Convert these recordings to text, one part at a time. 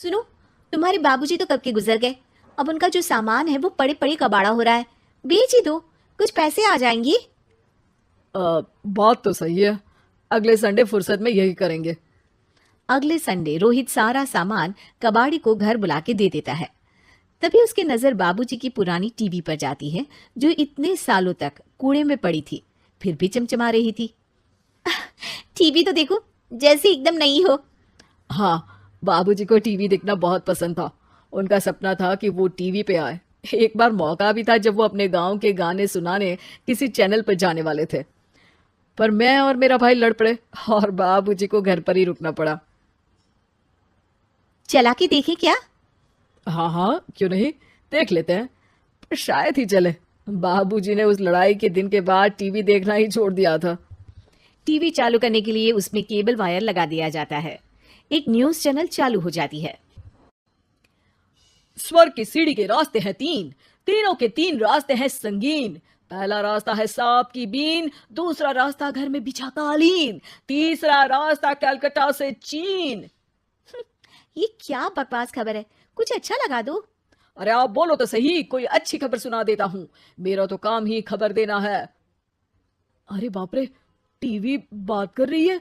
सुनो, तुम्हारे बाबूजी तो कब के गुजर गए। अब उनका जो सामान है वो पड़े पड़े कबाड़ा हो रहा है। बेच ही दो, कुछ पैसे आ जाएंगी। बात तो सही है। अगले संडे फुर्सत में यही करेंगे। अगले संडे रोहित सारा सामान कबाड़ी को घर बुला के दे देता है। तभी उसकी नजर बाबूजी की पुरानी टीवी पर जाती है, जो इतने सालों तक कूड़े में पड़ी थी, फिर भी चमचमा रही थी। टीवी तो देखो, जैसे एकदम नई हो। हाँ, बाबूजी को टीवी देखना बहुत पसंद था। उनका सपना था कि वो टीवी पे आए। एक बार मौका भी था जब वो अपने गांव के गाने सुनाने किसी चैनल पर जाने वाले थे, पर मैं और मेरा भाई लड़ पड़े और बाबूजी को घर पर ही रुकना पड़ा। चला के देखे क्या? हाँ हाँ, क्यों नहीं, देख लेते हैं। पर शायद ही चले। बाबूजी ने उस लड़ाई के दिन के बाद टीवी देखना ही छोड़ दिया था। टीवी चालू करने के लिए उसमें केबल वायर लगा दिया जाता है। एक न्यूज चैनल चालू हो जाती है। स्वर्ग की सीढ़ी के रास्ते हैं तीन, तीनों के तीन रास्ते हैं संगीन। पहला रास्ता है सांप की बीन, दूसरा रास्ता घर में बिछा कालीन, तीसरा रास्ता कलकत्ता से चीन। ये क्या बकवास खबर है, कुछ अच्छा लगा दो। अरे आप बोलो तो सही, कोई अच्छी खबर सुना देता हूं। मेरा तो काम ही खबर देना है। अरे बाप रे, टीवी बात कर रही है।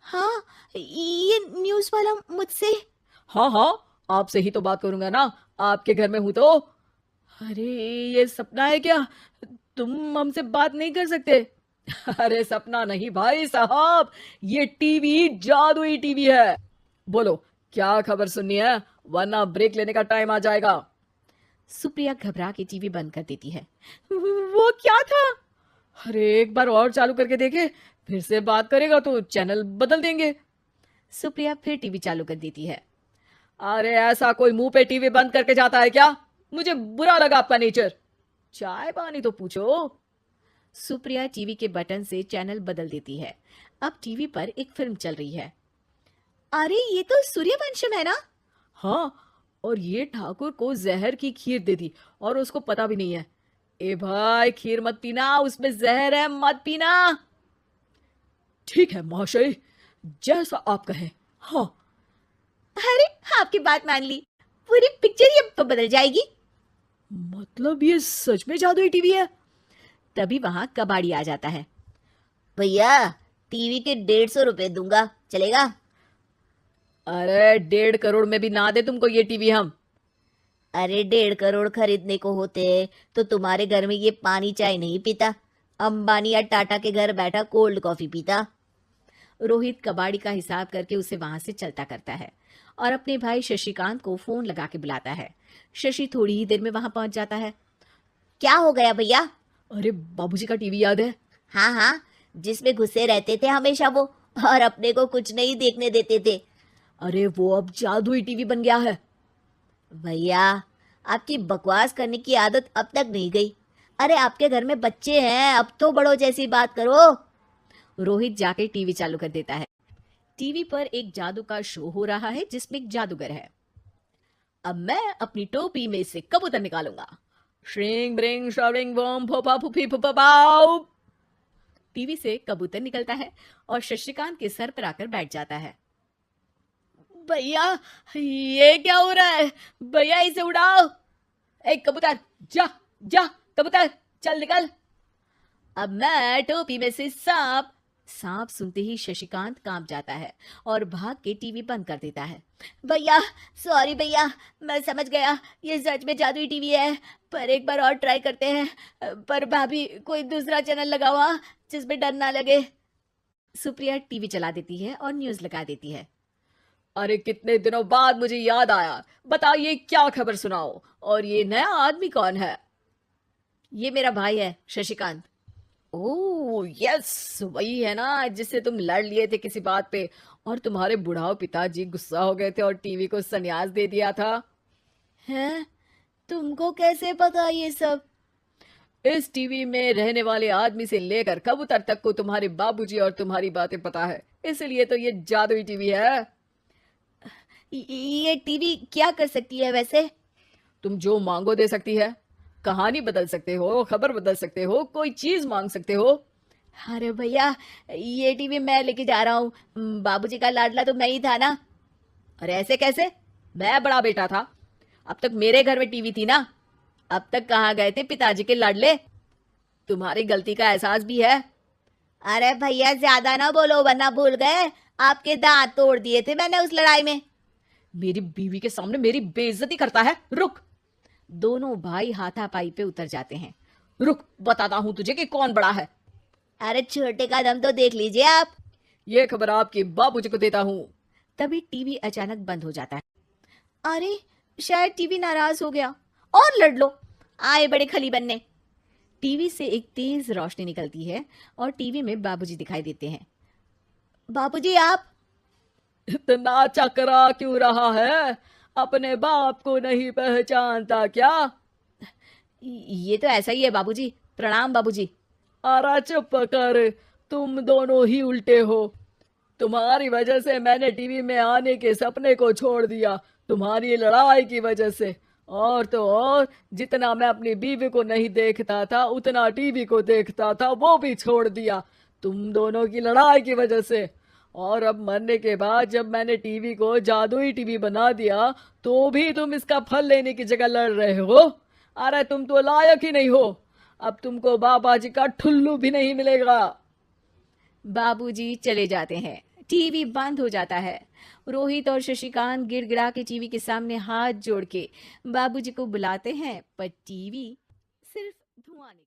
हाँ, ये न्यूज वाला मुझसे। हाँ हाँ, आपसे ही तो बात करूंगा ना, आपके घर में हूं तो। अरे, ये सपना है क्या? तुम हमसे बात नहीं कर सकते? अरे सपना नहीं भाई साहब, ये टीवी जादुई टीवी है। बोलो, क्या खबर सुननी है, वरना ब्रेक लेने का टाइम आ जाएगा। सुप्रिया घबरा के टीवी बंद कर देती है। वो क्या था? अरे एक बार और चालू करके देखे, फिर से बात करेगा तो चैनल बदल देंगे। सुप्रिया फिर टीवी चालू कर देती है। अरे ऐसा कोई मुंह पे टीवी बंद करके जाता है क्या? मुझे बुरा लगा आपका नेचर। चाय पानी तो पूछो। सुप्रिया टीवी के बटन से चैनल बदल देती है। अब टीवी पर एक फिल्म चल रही है। अरे ये तो सूर्यवंशम है ना? हाँ, और ये ठाकुर को जहर की खीर दे दी और उसको पता भी नहीं है। ए भाई, खीर मत पीना, उसमें जहर है, मत पीना। ठीक है महाशय, जैसा आप कहें। हाँ। अरे आपकी बात मान ली, पूरी पिक्चर ही अब तो बदल जाएगी। मतलब ये सच में जादुई टीवी है? तभी वहां कबाड़ी आ जाता है। भैया, टीवी के 150 रुपए दूंगा, चलेगा? अरे 1.5 करोड़ में भी ना दे तुमको ये टीवी हम। अरे 1.5 करोड़ खरीदने को होते तो तुम्हारे घर में ये पानी चाय नहीं पीता, अंबानी या टाटा के घर बैठा कोल्ड कॉफी पीता। रोहित कबाड़ी का हिसाब करके उसे वहां से चलता करता है और अपने भाई शशिकांत को फोन लगा के बुलाता है। शशि थोड़ी ही देर में वहां पहुंच जाता है। क्या हो गया भैया? अरे बाबूजी का टीवी याद है? हाँ हाँ, जिसमें घुसे रहते थे हमेशा वो, और अपने को कुछ नहीं देखने देते थे। अरे वो अब जादुई टीवी बन गया है। भैया, आपकी बकवास करने की आदत अब तक नहीं गई। अरे आपके घर में बच्चे हैं, अब तो बड़ों जैसी बात करो। रोहित जाके टीवी चालू कर देता है। टीवी पर एक जादू का शो हो रहा है जिसमें एक जादूगर है। अब मैं अपनी टोपी में से कबूतर निकालूंगा। श्रिंग ब्रिंग श्रिंग बम फोपा फुफी फुफा पाउ। टीवी से कबूतर निकलता है और शशिकांत के सर पर आकर बैठ जाता है। भैया, ये क्या हो रहा है? भैया इसे उड़ाओ। एक कबूतर, जा जा कबूतर, चल निकल। अब मैं टोपी में से सांप। सांप सुनते ही शशिकांत कांप जाता है और भाग के टीवी बंद कर देता है। भैया, सॉरी भैया, मैं समझ गया ये सच में जादुई टीवी है, पर एक बार और ट्राई करते हैं। पर भाभी, कोई दूसरा चैनल लगाओ हाँ, जिसमें डर ना लगे। सुप्रिया टीवी चला देती है और न्यूज लगा देती है। अरे कितने दिनों बाद मुझे याद आया, बताइए क्या खबर सुनाओ। और ये नया आदमी कौन है? ये मेरा भाई है शशिकांत। ओह यस, वही है ना जिससे तुम लड़ लिए थे किसी बात पे, और तुम्हारे बुढ़ाओ पिताजी गुस्सा हो गए थे और टीवी को संन्यास दे दिया था। हैं? तुमको कैसे पता ये सब? इस टीवी में रहने वाले आदमी से लेकर कबूतर तक को तुम्हारे बाबूजी और तुम्हारी बातें पता है, इसलिए तो ये जादुई टीवी है। ये टीवी क्या कर सकती है वैसे? तुम जो मांगो दे सकती है। कहानी बदल सकते हो, खबर बदल सकते हो, कोई चीज मांग सकते हो। अरे भैया, ये टीवी मैं लेके जा रहा हूँ, बाबूजी का लाडला तो मैं ही था ना। अरे ऐसे कैसे? मैं बड़ा बेटा था, अब तक मेरे घर में टीवी थी ना। अब तक कहाँ गए थे पिताजी के लाडले? तुम्हारी गलती का एहसास भी है। अरे भैया ज्यादा ना बोलो वरना भूल गए आपके दांत तोड़ दिए थे मैंने उस लड़ाई में। मेरी बीवी के सामने मेरी बेइज्जती करता है। रुक दोनों भाई हाथापाई पे उतर जाते हैं। रुक, बताता हूं तुझे कि कौन बड़ा है। अरे छोटे का दम तो देख लीजिए आप। ये खबर आपके बाबूजी को देता हूँ। तभी टीवी अचानक बंद हो जाता है। अरे शायद टीवी नाराज हो गया। और लड़ लो। आए बड़े खली बनने। टीवी से एक तेज रोशनी निकलती है और टीवी में बाबूजी दिखाई देते हैं। बाबूजी आप। इतना चकरा क्यों रहा है? अपने बाप को नहीं पहचानता क्या? ये तो ऐसा ही है बाबूजी। प्रणाम बाबूजी। अरे चुप कर, तुम दोनों ही उल्टे हो। तुम्हारी वजह से मैंने टीवी में आने के सपने को छोड़ दिया, तुम्हारी लड़ाई की वजह से। और तो और, जितना मैं अपनी बीवी को नहीं देखता था उतना टीवी को देखता था, वो भी छोड़ दिया तुम दोनों की लड़ाई की वजह से। और अब मरने के बाद जब मैंने टीवी को जादुई टीवी बना दिया तो भी तुम इसका फल लेने की जगह लड़ रहे हो। अरे तुम तो लायक ही नहीं हो। अब तुमको बाबा जी का ठुल्लू भी नहीं मिलेगा। बाबूजी चले जाते हैं। टीवी बंद हो जाता है। रोहित और शशिकांत गिड़गिड़ा के टीवी के सामने हाथ जोड़ के बाबूजी को बुलाते हैं, पर टीवी सिर्फ धुआं निकलता है।